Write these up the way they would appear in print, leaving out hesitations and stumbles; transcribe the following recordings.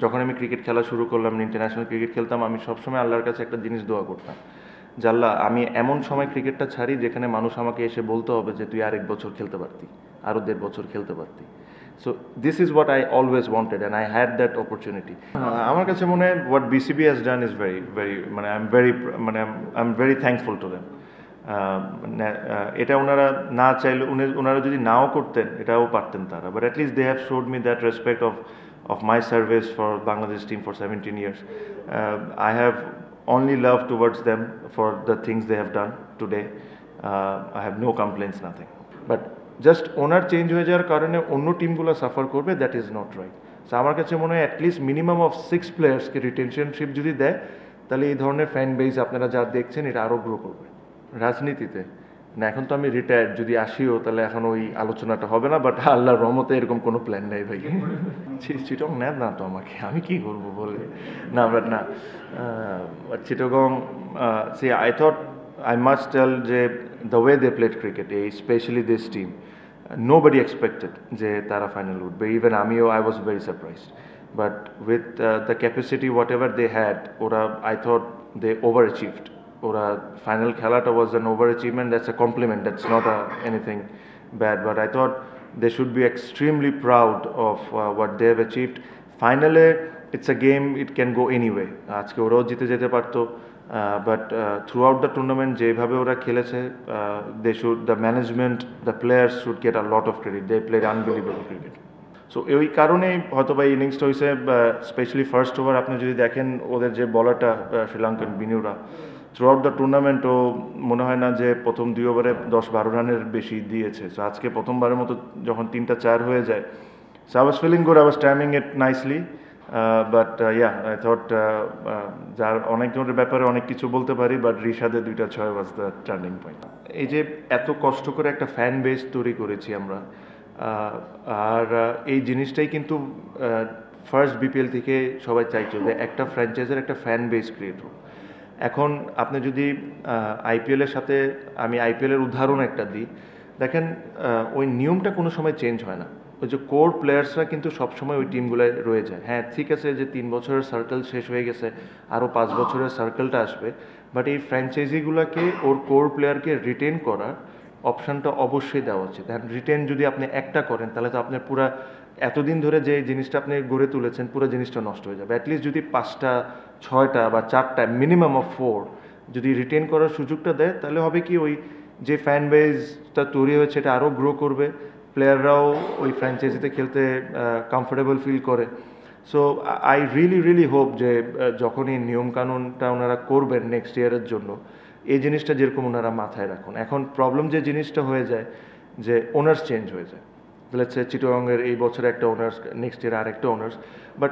যখন আমি ক্রিকেট খেলা শুরু করলাম, ইন্টারন্যাশনাল ক্রিকেট খেলতাম, আমি সবসময় আল্লাহর কাছে একটা জিনিস দোয়া করতাম যে আল্লাহ, আমি এমন সময় ক্রিকেটটা ছাড়ি যেখানে মানুষ আমাকে এসে বলতে হবে যে তুই আরেক বছর খেলতে পারতি, আরও 1.5 বছর খেলতে পারতি। So this is what I always wanted and I had that opportunity. আমার কাছে মনে হয় what BCB has done is very very, মানে I am very thankful to them. এটা ওনারা না চাইলে, ওনারা যদি নাও করতেন এটাও পারতেন তারা, but at least they have showed me that respect of my service for Bangladesh team for 17 years. I have only love towards them for the things they have done today. I have no complaints, nothing. But just owner change হয়ে যাওয়ার কারণে অন্য টিমগুলো suffer করবে, that is not right. So আমার কাছে মনে হয় at least minimum of 6 প্লেয়ার্সকে রিটেনশনশিপ যদি দেয়, তাহলে এই ধরনের ফ্যান বেস আপনারা যা দেখছেন এটা আরও গ্রো করবে। রাজনীতিতে না, এখন তো আমি রিটায়ার্ড, যদি আসিও তাহলে এখন ওই আলোচনাটা হবে না, বাট আল্লাহর রহমতে এরকম কোনো প্ল্যান নেই ভাই। চিটগং নেন না তো আমাকে, আমি কি করব বলে। না বাট না, Chittagong, see I thought I must tell যে the way they played cricket, specially this team, nobody expected যে তারা ফাইনাল উঠবে। ইভেন আমিও, I was very surprised, but with the capacity whatever they had, ওরা, I thought they over achieved. ওরা final খেলাটা was an over achievement, that's a compliment, that's not anything bad, but I thought they should be extremely proud of what they have achieved. Finally, it's a game, it can go anyway. আজকে ওরাও জিতে যেতে পারতো, but through out the tournament যেভাবে ওরা খেলেছে, they should, the management, the players should get a lot of credit. They played unbelievable cricket. So ওই কারণেই হয়তো বা ইনিংসটা হয়েছে, স্পেশালি ফার্স্ট ওভার আপনি যদি দেখেন, ওদের যে বলারটা Sri Lankan Binura, throughout the tournament ও মনে হয় না যে প্রথম 2 ওভারে 10-12 রানের বেশি দিয়েছে। সো আজকে প্রথমবারের মতো যখন 3টা-4 হয়ে যায়, so I was feeling good, I was timing it nicely, but yeah, I thought, যার অনেকজনের ব্যাপারে অনেক কিছু বলতে পারি, বাট রিশাদের 2টা 6 ওয়াজ দ্য টার্নিং পয়েন্ট। এই যে এত কষ্ট করে একটা ফ্যান বেস তৈরি করেছি আমরা, আর এই জিনিসটাই কিন্তু ফার্স্ট বিপিএল থেকে সবাই চাইছে যে একটা ফ্র্যাঞ্চাইজের একটা ফ্যান বেস ক্রিয়েট হোক। এখন আপনি যদি আইপিএলের সাথে, আমি আইপিএলের উদাহরণ একটা দিই, দেখেন ওই নিয়মটা কোনো সময় চেঞ্জ হয় না। ওই যে কোর প্লেয়ার্সরা কিন্তু সবসময় ওই টিমগুলোয় রয়ে যায়। হ্যাঁ ঠিক আছে যে 3 বছরের সার্কেল শেষ হয়ে গেছে, আরও 5 বছরের সার্কেলটা আসবে, বাট এই ফ্র্যাঞ্চাইজিগুলোকে ওর কোর প্লেয়ারকে রিটেন করার অপশানটা অবশ্যই দেওয়া উচিত। রিটেন যদি আপনি একটা করেন, তাহলে তো আপনার পুরা এতদিন ধরে যে জিনিসটা আপনি গড়ে তুলেছেন, পুরো জিনিসটা নষ্ট হয়ে যাবে। অ্যাটলিস্ট যদি 5টা 6টা বা 4টা, মিনিমাম অফ 4 যদি রিটেন করার সুযোগটা দেয়, তাহলে হবে কি, ওই যে ফ্যান বেসটা তৈরি হয়েছে এটা আরও গ্রো করবে, প্লেয়াররাও ওই ফ্র্যাঞ্চাইজিতে খেলতে কমফোর্টেবল ফিল করে। সো আই রিয়েলি হোপ যে যখন এই নিয়মকানুনটা ওনারা করবেন নেক্সট ইয়ারের জন্য, এই জিনিসটা যেরকম ওনারা মাথায় রাখুন। এখন প্রবলেম যে জিনিসটা হয়ে যায় যে ওনার্স চেঞ্জ হয়ে যায়, লেটস সে চিটাগংয়ের এই বছরে একটা ওনার্স, নেক্সট ইয়ার আরেকটা ওনার্স, বাট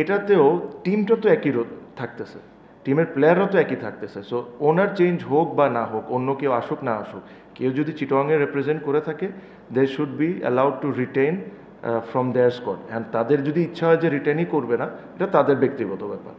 এটাতেও টিমটা তো একই থাকতেছে, টিমের প্লেয়াররা তো একই থাকতেছে। সো ওনার চেঞ্জ হোক বা না হোক, অন্য কেউ আসুক না আসুক, কেউ যদি চিটাগংয়ে রিপ্রেজেন্ট করে থাকে, they should be allowed to retain from their squad. And তাদের যদি ইচ্ছা হয় যে রিটেনই করবে না, এটা তাদের ব্যক্তিগত ব্যাপার।